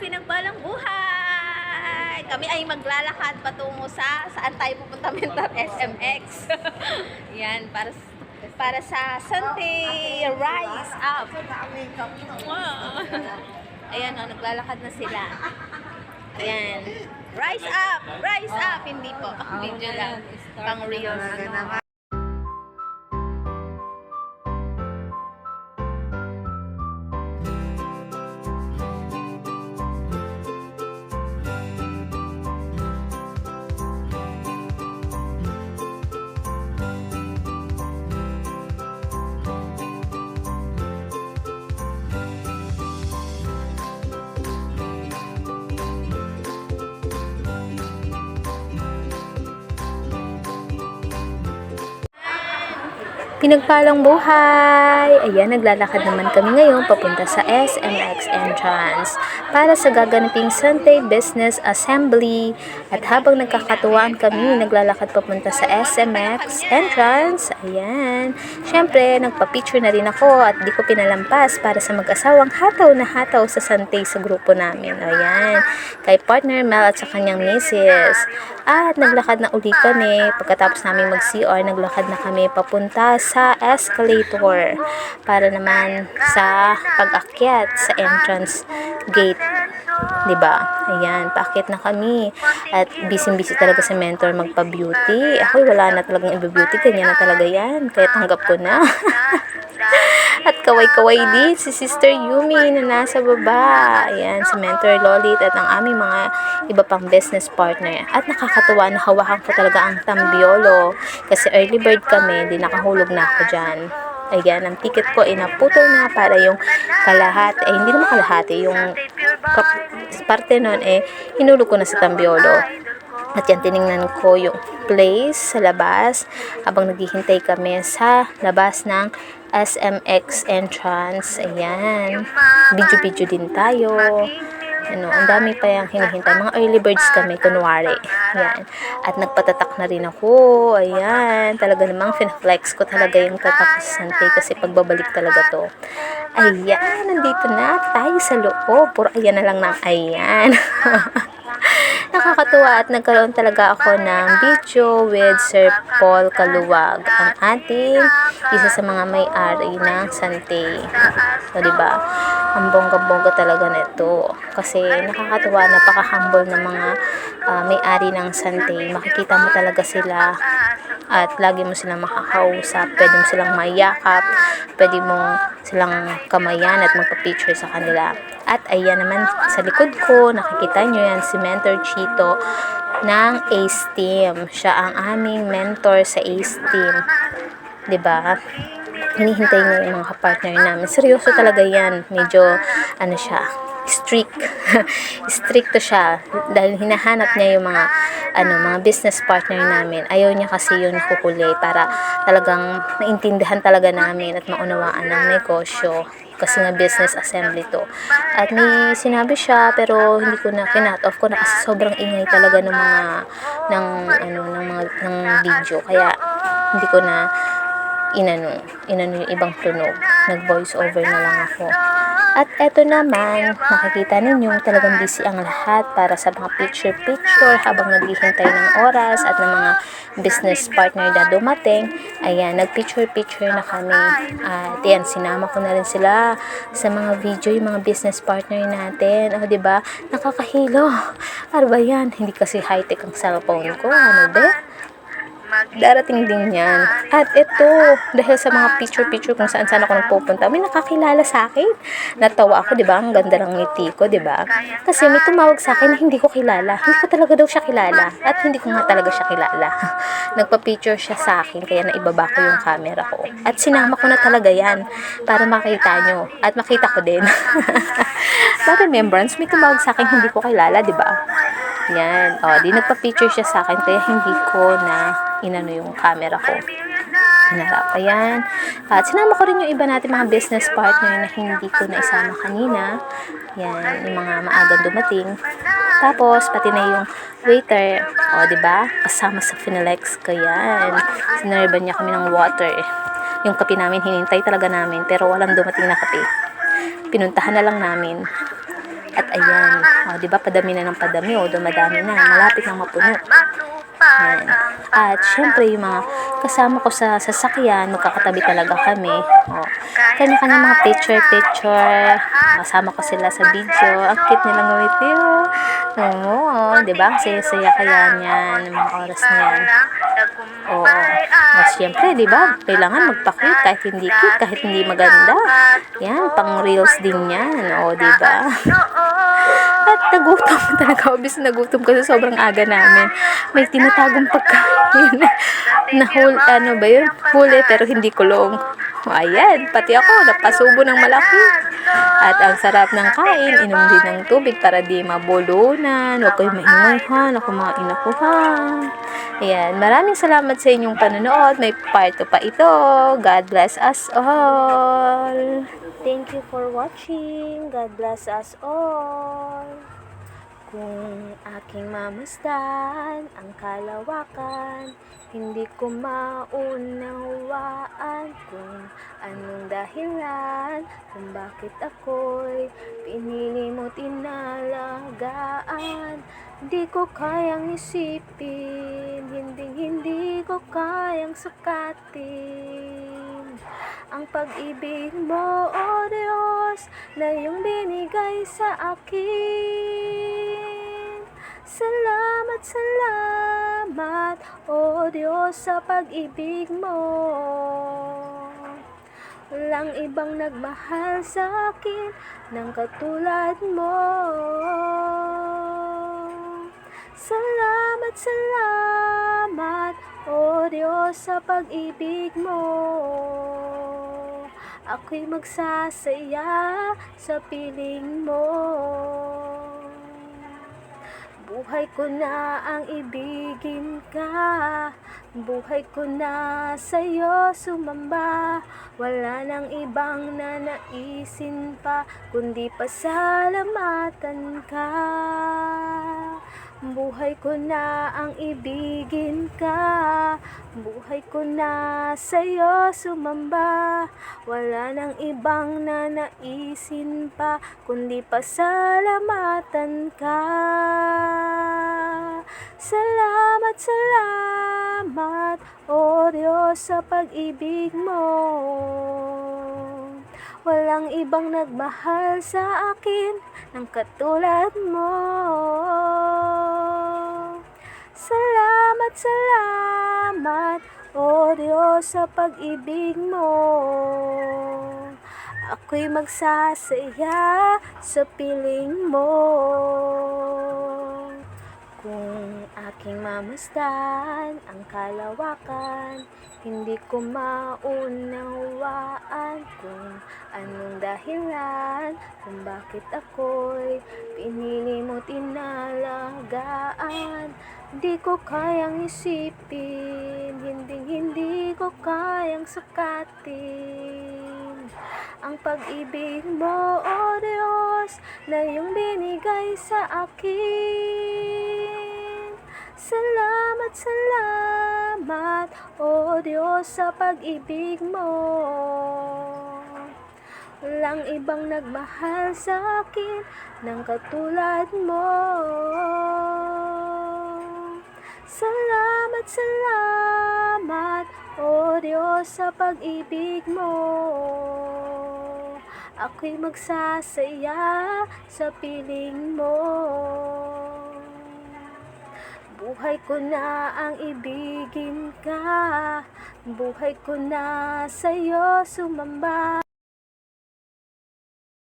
pinagbalang buhay! Kami ay maglalakad patungo sa saan tayo pupunta mentor SMX. Yan, para sa Sunday Rise Up. Wow. Ayan o, naglalakad na sila. Ayan. Rise up! Rise up! Hindi po. Video lang. Pang reels. Pinagpalang buhay! Ayan, naglalakad naman kami ngayon papunta sa SMX entrance para sa gaganaping Sunday Business Assembly. At habang nagkakatuwaan kami, naglalakad papunta sa SMX entrance. Ayan. Syempre, nagpa-picture na rin ako at di ko pinalampas para sa mag-asawang hataw na hataw sa Sunday sa grupo namin. Ayan. Kay partner Mel at sa kanyang misis. At naglakad na uli kami. Pagkatapos namin mag-CR, naglakad na kami papunta sa escalator para naman sa pag-akyat sa entrance gate. 'Di ba? Ayan, paakyat na kami. At busy-busy talaga si mentor magpa-beauty. Ako wala na talagang i-beauty, kanya na talaga 'yan. Kaya tanggap ko na. At kaway-kaway din si Sister Yumi na nasa baba. Ayan, si Mentor Lolit at ang aming mga iba pang business partner. At nakakatuwa na hawakan ko talaga ang tambiolo. Kasi early bird kami, di nakahulog na ako dyan. Ayan, ang ticket ko ay naputol na para yung kalahati. Hindi naman kalahati. Yung parte nun hinulog ko na sa tambiolo. At yan, tinignan ko yung place sa labas habang naghihintay kami sa labas ng SMX entrance. Ayan. Video-video din tayo. Ano, ang dami pa yung hinihintay. Mga early birds kami, kunwari. Ayan. At nagpatatak na rin ako. Ayan. Talaga namang flex ko talaga yung tatak sa Sunday kasi pagbabalik talaga to. Ayan. Nandito na tayo sa loob. Puro ayan na lang ng ayan. Nakakatuwa at nagkaroon talaga ako ng video with Sir Paul Kaluwag, ang ating isa sa mga may-ari ng Santay. So, diba? Ang bongga-bongga talaga nito. Kasi nakakatuwa, napaka-humble ng mga may-ari ng Santay. Makikita mo talaga sila at lagi mo silang makakausap. Pwede mo silang mayakap, pwede mo silang kamayan at magpa-picture sa kanila. At ayan naman sa likod ko, nakikita nyo yan, si Mentor Chito ng ACE Team. Siya ang aming mentor sa ACE Team. 'Di ba? Hinihintay niya yung mga partner namin. Seryoso talaga yan. Medyo, strict. Stricto siya. Dahil hinahanap niya yung mga, mga business partner namin. Ayaw niya kasi yun kukulay para talagang maintindihan talaga namin at maunawaan ng negosyo. Kasi nga business assembly to. At may sinabi siya pero hindi ko na kinat off ko na kasi sobrang ingay talaga ng mga ng video. Kaya hindi ko na inano yung ibang tunog. Nag-voice over na lang ako. At eto naman, makikita ninyo talagang busy ang lahat para sa mga picture-picture habang naghihintay ng oras at ng mga business partner na dumating. Ayan, nag-picture-picture na kami. At yan, sinama ko na rin sila sa mga video, yung mga business partner natin. O, diba? Nakakahilo. Ano ba yan? Hindi kasi high-tech ang cellphone ko. Ano ba? Darating din yan. At ito, dahil sa mga picture-picture kung saan-saan ako nagpupunta, may nakakilala sa akin. Natawa ako, di ba? Ang ganda ng ngiti ko, di ba? Kasi may tumawag sa akin na hindi ko kilala. Hindi ko talaga daw siya kilala. At hindi ko nga talaga siya kilala. Nagpa-picture siya sa akin, kaya naibaba ko yung camera ko. At sinama ko na talaga yan para makita nyo. At makita ko din. Sa remembrance, may tumawag sa akin hindi ko kilala, di ba? Yan. O, di nagpa-picture siya sa akin, kaya hindi ko na inano yung camera ko. Hinarap. Ayan. At sinama ko rin yung iba natin mga business partner na hindi ko na isama kanina. Yan. Yung mga maagang dumating. Tapos, pati na yung waiter. O, diba? Kasama sa Finalex ko yan. Sinarban niya kami ng water. Yung kape namin, hinintay talaga namin. Pero walang dumating na kape. Pinuntahan na lang namin. At ayan, di ba padami na ng padami, dumadami na, malapit nang mapuno. Ayan. At syempre yung mga kasama ko sa sasakyan, magkakatabi talaga kami. Kanya-kanya mga picture. Kasama ko sila sa video. Ang cute nilang ngumiti. Oo, di ba? Saya-saya kaya niyan, ng mga oras na yan. Oo. At syempre, di ba? Kailangan magpa-cute kahit hindi cute, kahit hindi maganda. Yan, pang reels din yan. O, di ba? At nagutom talaga. Obviously, nagutom kasi sobrang aga namin. May tinatagong pagkain. Huli pero hindi kulong. Ayan, pati ako, napasubo ng malaki. At ang sarap ng kain, inom din ng tubig para di mabulunan. Huwag kayong maingay ako mga inakuhan. Ayan, maraming salamat sa inyong panonood. May part 2 pa ito. God bless us all. Thank you for watching. God bless us all. Kung aking mamasdan ang kalawakan, hindi ko maunawaan kung anong dahilan, kung bakit ako'y pinili mo tinalagaan. Hindi ko kayang isipin, hindi ko kayang sukatin ang pag-ibig mo, O Diyos, na iyong binigay sa akin. Salamat, O Diyos, sa pag-ibig mo. Walang ibang nagmahal sa akin ng katulad mo. Salamat, O Diyos, sa pag-ibig mo. Ako'y magsasaya sa piling mo. Buhay ko na ang ibigin ka. Buhay ko na sa'yo sumamba. Wala nang ibang nanaisin pa, kundi pasalamatan ka. Buhay ko na ang ibigin ka. Buhay ko na sa'yo sumamba. Wala nang ibang nanaisin pa, kundi pasalamatan ka. Salamat, O Diyos, sa pag-ibig mo. Walang ibang nagmahal sa akin ng katulad mo. Salamat, O Diyos, sa pag-ibig mo. Ako'y magsasaya sa piling mo. Kung aking mamasdan ang kalawakan, hindi ko maunawaan kung anong dahilan, kung bakit ako'y pinili mo tinalagaan. Hindi ko kayang isipin, hindi ko kayang sukatin ang pag-ibig mo, O Diyos, na iyong binigay sa akin. Salamat, O Diyos, sa pag-ibig mo. Walang ibang nagmahal sa akin ng katulad mo. Salamat, O Diyos, sa pag-ibig mo. Ako'y magsasaya sa piling mo. Buhay ko na ang ibigin ka. Buhay ko na sa'yo sumamba.